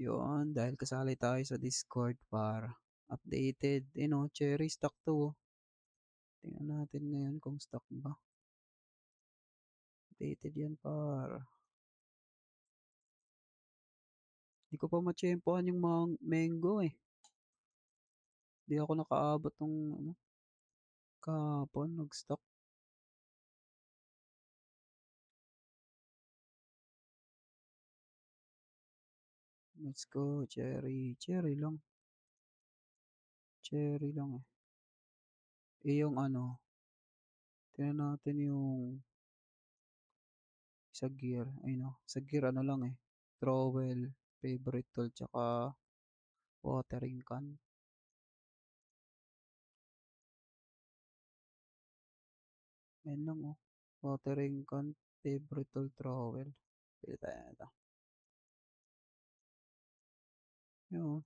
Yun, dahil kasali tayo sa Discord par. Updated, cherry stock 'to, oh. Tingnan natin ngayon kung stock ba. Updated yan par. Di ko pa matiyempohan yung mango eh. Di ako nakaabot ng kahapon nag-stock. Let's go, cherry. Cherry lang. Cherry lang eh. Yung tingnan natin yung sa gear. Ay no, sa gear lang eh. Trowel, favorite tool, tsaka watering can. Ayan lang oh. Watering can, favorite tool, trowel. Pili tayo na ito. Yun.